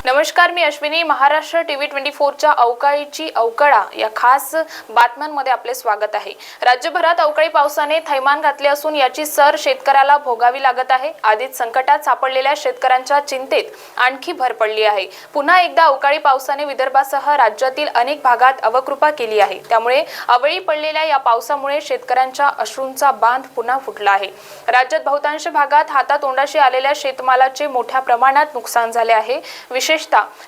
नमस्कार, मी अश्विनी. महाराष्ट्र टीव्ही 24च्या अवकाळीची अवकळा या खास बातम्यांमध्ये आपले स्वागत आहे. राज्यभरात अवकाळी पावसाने थैमान घातले असून याची सर शेतकऱ्याला भोगावी लागत आहे. आधीच संकटात सापडलेल्या शेतकऱ्यांच्या चिंतेत आणखी भर पडली आहे. पुन्हा एकदा अवकाळी पावसाने विदर्भासह राज्यातील अनेक भागात अवकृपा केली आहे. त्यामुळे अवेळी पडलेल्या या पावसामुळे शेतकऱ्यांच्या अश्रूंचा बांध पुन्हा फुटला आहे. राज्यात बहुतांश भागात हातातोंडाशी आलेल्या शेतमालाचे मोठ्या प्रमाणात नुकसान झाले आहे. विशेषतः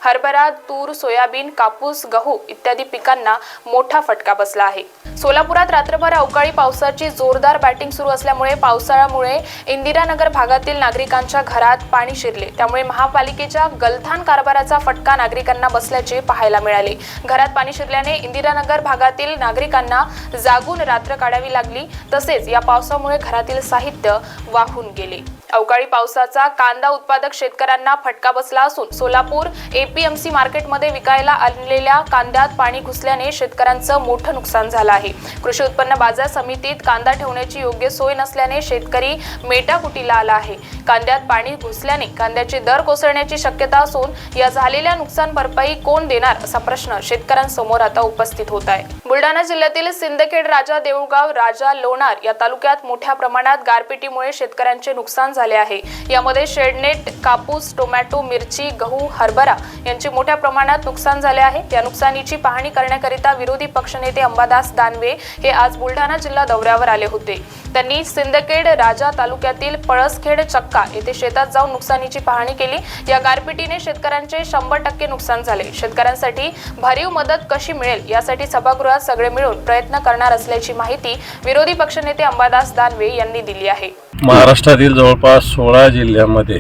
हरभरा, तूर, सोयाबीन, कापूस, गहू इत्यादी पिकांना मोठा फटका बसला आहे. सोलापुरात रात्रभर अवकाळी पावसाची जोरदार बॅटिंग सुरू असल्यामुळे पावसाळ्यामुळे इंदिरानगर भागातील नागरिकांच्या घरात पाणी शिरले. त्यामुळे महापालिकेच्या गलथान कारभाराचा फटका नागरिकांना बसल्याचे पाहायला मिळाले. घरात पाणी शिरल्याने इंदिरानगर भागातील नागरिकांना जागून रात्र काढावी लागली. तसेच या पावसामुळे घरातील साहित्य वाहून गेले. अवकाळी पावसाचा कांदा उत्पादक शेतकऱ्यांना फटका बसला असून सोलापूर एपीएमसी मार्केटमध्ये विकायला आणलेल्या कांद्यात पाणी घुसल्याने शेतकऱ्यांचं मोठं नुकसान झालं आहे. कृषी उत्पन्न बाजार समितीत कांदा ठेवण्याची योग्य सोय नसल्याने शेतकरी मेटाकुटीला आला आहे. कांद्यात पाणी घुसल्याने कांद्याचे दर कोसळण्याची शक्यता असून या झालेल्या नुकसान भरपाई कोण देणार असा प्रश्न शेतकऱ्यांसमोर आता उपस्थित होत आहे. बुलढाणा जिल्ह्यातील सिंदखेड, राजा, देऊळगाव, राजा, लोणार या तालुक्यात मोठ्या प्रमाणात गारपिटीमुळे शेतकऱ्यांचे नुकसान झाले आहे. यामध्ये शेडनेट, कापूस, टोमॅटो, मिरची, गहू, हरभरा यांचे मोठ्या प्रमाणात नुकसान झाले आहे. या नुकसानीची पाहणी करण्याकरिता विरोधी पक्षनेते अंबादास दानवे हे आज बुलढाणा जिल्हा दौऱ्यावर आले होते. त्यांनी सिंदखेड, राजा तालुक्यातील पळसखेड, चक्का येथे शेतात जाऊन नुकसानीची पाहणी केली. या गारपिटीने शेतकऱ्यांचे 100% नुकसान झाले. शेतकऱ्यांसाठी भरीव मदत कशी मिळेल यासाठी सभागृहात सगळे मिळून प्रयत्न करणार असल्याची माहिती विरोधी पक्षनेते अंबादास दानवे यांनी दिली आहे. महाराष्ट्रातील जवळपास 16 जिल्ह्यांमध्ये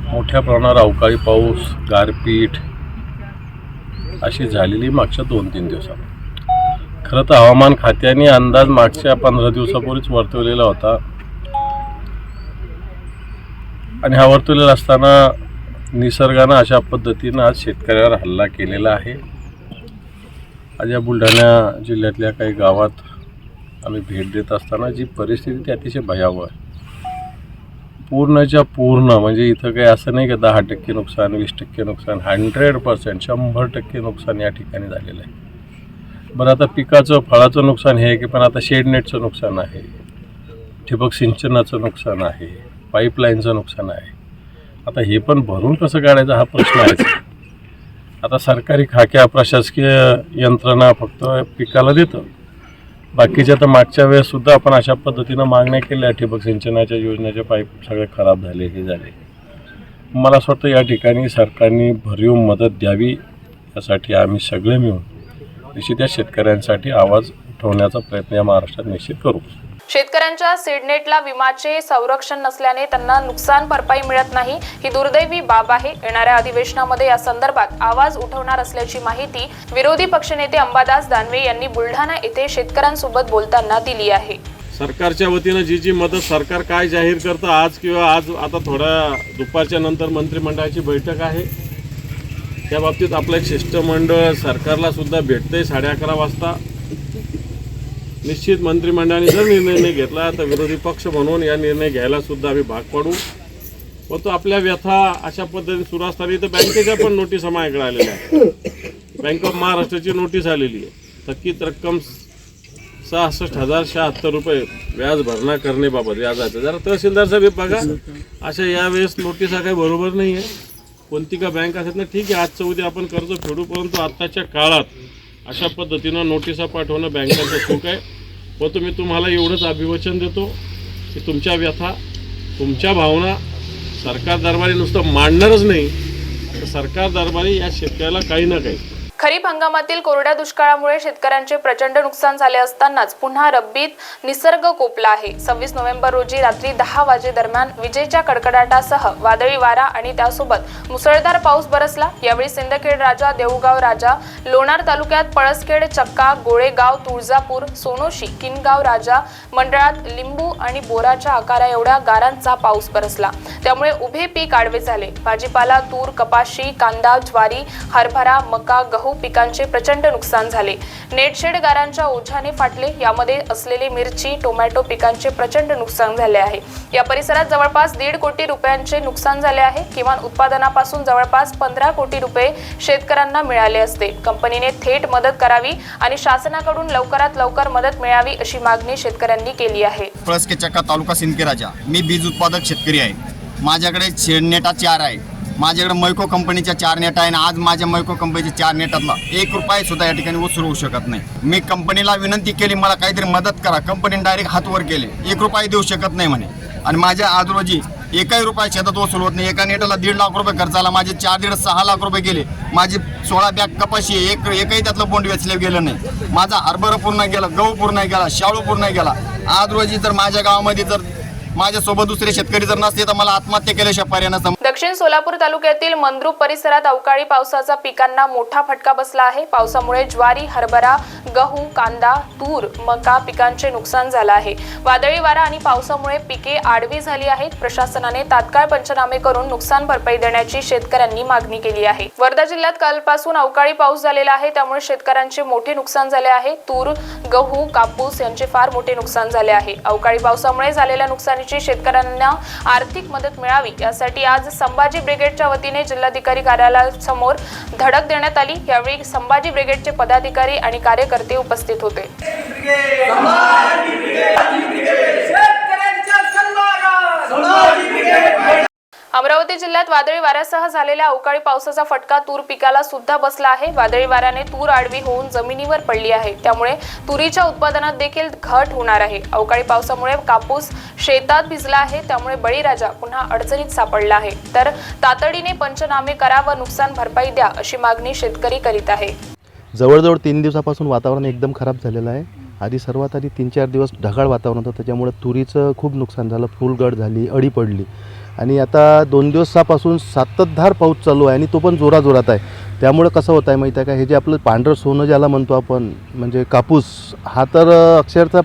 मोठ्या प्रमाणावर अवकाळी पाऊस, गारपीट अशी झालेली मागच्या 2-3 दिवसात. खरं तर हवामान खात्याने अंदाज मागच्या 15 दिवसापूर्वीच वर्तवलेला होता आणि हा वर्तवलेला असताना निसर्गानं अशा पद्धतीनं आज शेतकऱ्यावर हल्ला केलेला आहे. आज या बुलढाणा जिल्ह्यातल्या काही गावात आम्ही भेट देत असताना जी परिस्थिती ती अतिशय भयावह आहे. पूर्णच्या पूर्ण म्हणजे इथं काही असं नाही की 10% नुकसान, 20% नुकसान, 100%, 100% नुकसान या ठिकाणी झालेलं आहे. बरं, आता पिकाचं, फळाचं नुकसान हे की, पण आता शेडनेटचं नुकसान आहे, ठिबक सिंचनाचं नुकसान आहे, पाईपलाईनचं नुकसान आहे. आता हे पण भरून कसं काढायचं हा प्रश्न आहे. आता सरकारी खाक्या, प्रशासकीय यंत्रणा फक्त पिकाला देतं. बाकीच्या तर मागच्या वेळेससुद्धा आपण अशा पद्धतीनं मागण्या केल्या. ठिबक सिंचनाच्या योजनेचे पाईप सगळे खराब झाले, हे झाले. मला असं वाटतं या ठिकाणी सरकारने भरीव मदत द्यावी. यासाठी आम्ही सगळे मिळून निश्चित या शेतकऱ्यांसाठी आवाज उठवण्याचा प्रयत्न या महाराष्ट्रात निश्चित करू. शेतकऱ्यांच्या सीडनेटला विमाचे संरक्षण नसल्याने त्यांना नुकसान भरपाई मिळत नाही. ही दुर्दैवी बाब आहे. येणाऱ्या अधिवेशनामध्ये या संदर्भात आवाज उठवणार असल्याची माहिती विरोधी पक्षनेते अंबादास दानवे यांनी बुलढाणा येथे शेतकऱ्यांसोबत बोलताना दिली आहे. सरकारच्या वतीनं जी मदत सरकार काय जाहीर करतं आज किंवा आज आता थोड्या दुपारच्या नंतर मंत्रिमंडळाची बैठक आहे. त्या बाबतीत आपलं एक शिष्टमंडळ सरकारला सुद्धा भेटतंय 11:30 वाजता. निश्चित मंत्रिमंडळाने जर निर्णय नाही घेतला तर विरोधी पक्ष म्हणून या निर्णय घ्यायला सुद्धा आम्ही भाग पडू. व तो आपल्या व्यथा अशा पद्धतीने सुरू असताना तर बँकेच्या पण नोटीसा माझ्याकडे आलेल्या आहेत. बँक ऑफ महाराष्ट्राची नोटीस आलेली आहे. थकीत रक्कम 66,076 रुपये व्याज भरणा करण्याबाबत व्याजाचं. जरा तहसीलदार साहेब बघा, अशा यावेळेस नोटिसा काही बरोबर नाही आहे. कोणती का बँक असेल ना, ठीक आहे आजचं उद्या आपण कर्ज फेडू, परंतु आत्ताच्या काळात अशा पद्धतीनं नोटिसा पाठवणं बँकांचं चूक आहे. व तुम्हाला एवढंच अभिवचन देतो की तुमच्या व्यथा, तुमच्या भावना सरकार दरबारी नुसतं मांडणारच नाही, तर सरकार दरबारी या शेतकऱ्याला काही ना काही. खरीप हंगामातील कोरड्या दुष्काळामुळे शेतकऱ्यांचे प्रचंड नुकसान झाले असतानाच पुन्हा रब्बीत निसर्ग कोपला आहे. 26 नोव्हेंबर रोजी रात्री 10 वाजेदरम्यान विजेच्या कडकडाटासह वादळी वारा आणि त्यासोबत मुसळधार पाऊस बरसला. यावेळी सिंदखेड, राजा, देऊळगाव, राजा, लोणार तालुक्यात पळसखेड, चक्का, गोळेगाव, तुळजापूर, सोनोशी, किनगाव, राजा मंडळात लिंबू आणि बोराच्या आकारा एवढ्या गारांचा पाऊस बरसला. त्यामुळे उभे पीक आडवे झाले. भाजीपाला, तूर, कपाशी, कांदा, ज्वारी, हरभरा, मका, गहू गहू पिकांचे प्रचंड नुकसान झाले. नेटशेड गारांच्या ओझ्याने फाटले. यामध्ये असलेली मिरची, टोमॅटो पिकांचे प्रचंड नुकसान झाले आहे. या परिसरात जवळपास 1.5 कोटी रुपयांचे नुकसान झाले आहे. किमान उत्पादनापासून जवळपास 15 कोटी रुपये शेतकऱ्यांना मिळाले असते. कंपनीने थेट मदत करावी आणि शासनाकडून लवकरात लवकर मदत मिळावी अशी मागणी शेतकऱ्यांनी केली आहे. पळसखेचक्का तालुका सिंदखेडराजा. मी बीज उत्पादक शेतकरी आहे. माझ्याकडे शेडनेटा 4 आहे. माझ्याकडे मैको कंपनीच्या 4 नेट आहे आणि आज माझ्या मैको कंपनीच्या 4 नेटातला 1 रुपया सुद्धा या ठिकाणी वसूल होऊ शकत नाही. मी कंपनीला विनंती केली, मला काहीतरी मदत करा. कंपनीने डायरेक्ट हात वर केले, 1 रुपया देऊ शकत नाही म्हणे. आणि माझ्या आज रोजी 1 रुपया शेतात वसूल होत नाही. एका नेटाला 1.5 लाख रुपये खर्च आला. माझे 4-6 लाख रुपये गेले. माझे 16 बॅग कपाशी एकही त्यातलं बोंड वेचले गेलं नाही. माझा हरभरा पूर्ण गेला, गहू पूर्ण गेला, शाळू पूर्ण गेला. आज रोजी जर माझ्या गावामध्ये जर माझ्यासोबत दुसरे शेतकरी जर नसते तर मला आत्महत्या केल्याशिवाय पर्याय नसता. दक्षिण सोलापूर तालुक्यातील मंद्रुप परिसरात अवकाळी पावसाचा पिकांना मोठा फटका बसला आहे. पावसामुळे ज्वारी, हरभरा, गहू, कांदा, तूर, मका पिकांचे नुकसान झालं आहे. वादळी वारा आणि पावसामुळे पिके आडवी झाली आहेत. प्रशासनाने तात्काळ पंचनामे करून नुकसान भरपाई देण्याची शेतकऱ्यांनी मागणी केली आहे. वर्धा जिल्ह्यात कालपासून अवकाळी पाऊस झालेला आहे. त्यामुळे शेतकऱ्यांचे मोठे नुकसान झाले आहे. तूर, गहू, कापूस यांचे फार मोठे नुकसान झाले आहे. अवकाळी पावसामुळे झालेल्या नुकसानीची शेतकऱ्यांना आर्थिक मदत मिळावी यासाठी आज संभाजी ब्रिगेडच्या वतीने जिल्हाधिकारी कार्यालयासमोर धडक देण्यात आली. यावेळी संभाजी ब्रिगेडचे पदाधिकारी आणि कार्यकर्ते उपस्थित होते. अमरावती जिल्ह्यात वादळी वाऱ्यासह झालेल्या अवकाळी पावसाचा फटका तूर पिकाला सुद्धा बसला आहे. वादळी वाऱ्याने तूर आडवी होऊन जमिनीवर पडली आहे. त्यामुळे तुरीच्या उत्पादनात देखील घट होणार आहे. अवकाळी पावसामुळे कापूस शेतात भिजला आहे. त्यामुळे बळीराजा पुन्हा अडचणीत सापडला आहे. तर तातडीने पंचनामे करा व नुकसान भरपाई द्या अशी मागणी शेतकरी करीत आहे. जवळजवळ 3 दिवसापासून वातावरण एकदम खराब झालेलं आहे. सर्वात आधी 3-4 दिवस ढगाळ वातावरण होतं. त्याच्यामुळे तुरीचं खूप नुकसान झालं. फुलगड झाली, अळी पडली. आणि आता 2 दिवसापासून संततधार पाऊस चालू आहे आणि तो पण जोराजोरात आहे. त्यामुळे कसं होत आहे माहीत आहे का, हे जे आपलं पांढरं सोनं ज्याला म्हणतो आपण, म्हणजे कापूस, हा तर अक्षरशः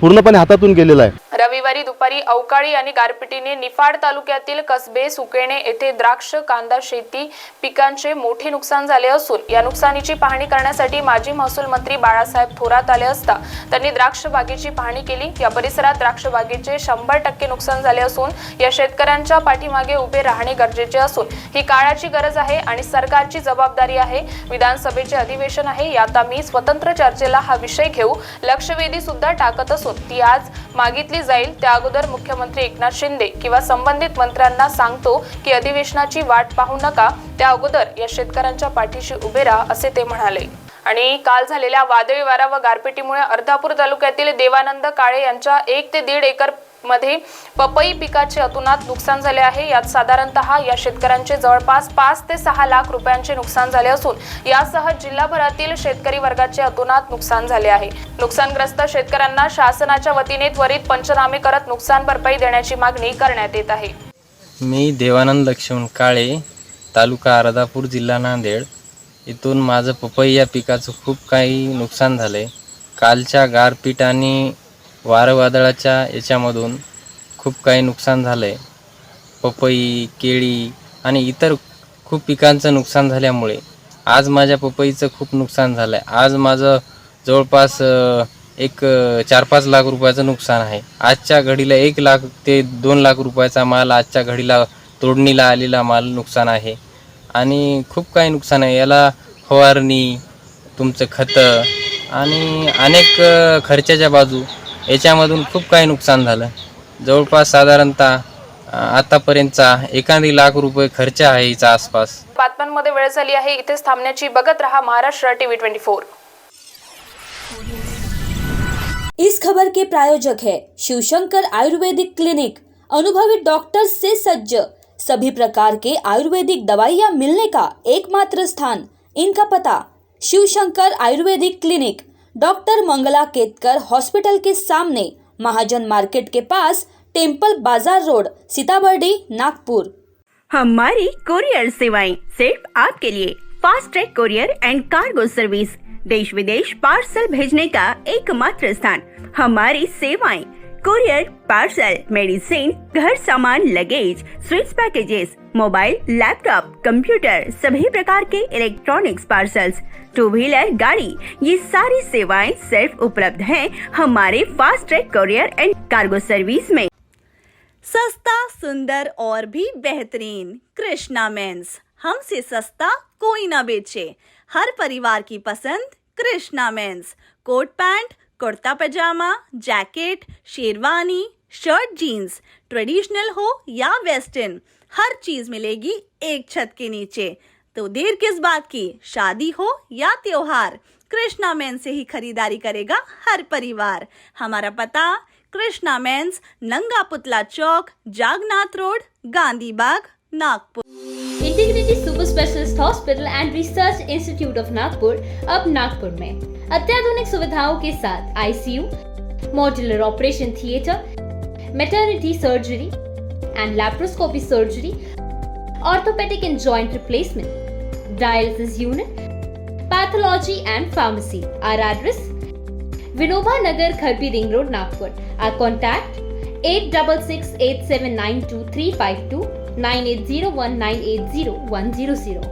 पूर्णपणे हातातून गेलेला आहे. रविवारी दुपारी अवकाळी आणि गारपिटीने निफाड तालुक्यातील कसबे, सुकेणे येथे द्राक्ष, कांदा शेती पिकांचे मोठे नुकसान झाले असून या नुकसानीची पाहणी करण्यासाठी माजी महसूल मंत्री बाळासाहेब थोरात आले असता त्यांनी द्राक्ष बागेची पाहणी केली. या परिसरात द्राक्ष बागेचे 100% नुकसान झाले असून या शेतकऱ्यांच्या पाठीमागे उभे राहणे गरजेचे असून ही काळाची गरज आहे आणि सरकारची जबाबदारी आहे. विधानसभेचे अधिवेशन आहे, यात आम्ही स्वतंत्र चर्चेला हा विषय घेऊ. लक्षवेधी सुद्धा टाकत असून ती आज मागितली जाईल. त्या अगोदर मुख्यमंत्री एकनाथ शिंदे किंवा संबंधित मंत्र्यांना सांगतो की अधिवेशनाची वाट पाहू नका, त्या अगोदर या शेतकऱ्यांच्या पाठीशी उभे राहा असे ते म्हणाले. आणि काल झालेल्या वादळी वारा व गारपिटीमुळे अर्धापूर तालुक्यातील देवानंद काळे यांच्या 1 ते 1.5 एकर मध्ये पपई पिकाचे अतोनात नुकसान झाले आहे. यात साधारणतः या शेतकऱ्यांचे जवळपास 5 ते 6 लाख रुपयांचे नुकसान झाले असून यासह जिल्हाभरातील शेतकरी वर्गाचे अतोनात नुकसान झाले आहे. नुकसानग्रस्त शेतकऱ्यांना शासनाच्या वतीने त्वरित पंचनामे करत नुकसान भरपाई देण्याची मागणी करण्यात येत आहे. मी देवानंद लक्ष्मण काळे, तालुका अर्धापूर, जिल्हा नांदेड. इथून माझं पपई या पिकाचं खूप काही नुकसान झालं आहे. कालच्या गारपीट आणि वारं वादळाच्या याच्यामधून खूप काही नुकसान झालं आहे. पपई, केळी आणि इतर खूप पिकांचं नुकसान झाल्यामुळे आज माझ्या पपईचं खूप नुकसान झालं आहे. आज माझं जवळपास 4-5 लाख रुपयाचं नुकसान आहे. आजच्या घडीला 1 लाख ते 2 लाख रुपयाचा माल आजच्या घडीला तोडणीला आलेला माल नुकसान आहे. आणि खूप काही नुकसान आहे. याला फवारणी, तुमचं खतं आणि अनेक खर्चाच्या बाजू याच्यामधून खूप काही नुकसान झालं. जवळपास साधारणतः आतापर्यंतचा 1 लाख रुपये खर्च आहे याचा आसपास. बातम्यांमध्ये वेळ झाली आहे, इथेच थांबण्याची. बघत रहा महाराष्ट्र टीव्ही 24. इस खबर के प्रायोजक है शिवशंकर आयुर्वेदिक क्लिनिक, अनुभवी डॉक्टर्स से सज्ज, सभी प्रकार के आयुर्वेदिक दवाइयाँ मिलने का एकमात्र स्थान. इनका पता Shivshankar ayurvedic clinic, doctor Mangala Ketkar hospital के सामने, महाजन मार्केट के पास, टेम्पल बाजार रोड, सीताबर्डी, नागपुर. हमारी कुरियर सेवाएं सिर्फ आपके लिए. Fast track courier and cargo service, देश विदेश पार्सल भेजने का एकमात्र स्थान. हमारी सेवाएं कुरियर, पार्सल, मेडिसिन, घर सामान, luggage, sweets packages, mobile, laptop, computer, सभी प्रकार के इलेक्ट्रॉनिक्स पार्सल्स, टू व्हीलर, गाड़ी, ये सारी सेवाएं सिर्फ उपलब्ध हैं हमारे fast track courier and cargo service में। सस्ता, सुंदर और भी बेहतरीन कृष्णा मेंस, हमसे सस्ता कोई ना बेचे। हर परिवार की पसंद Krishna men's. Coat pant, kurta pajama, jacket, sherwani, shirt, jeans, traditional हो या वेस्टर्न, हर चीज मिलेगी एक छत के नीचे। तो देर किस बात की, शादी हो या त्योहार, कृष्णा मेंस से ही खरीदारी करेगा हर परिवार। हमारा पता कृष्णा मेंस, नंगा पुतला चौक, Jagnath road, Gandhi Bagh, Nagpur. Integrity super specialist hospital and research institute of Nagpur अब नागपुर में अत्याधुनिक सुविधाओं के साथ ICU, modular operation theatre, maternity surgery and laparoscopy surgery, orthopaedic and joint replacement, dialysis unit, pathology and pharmacy. Our address Vinoba Nagar, Kharbi ring road, Nagpur. Our contact 8668792352 9801980100.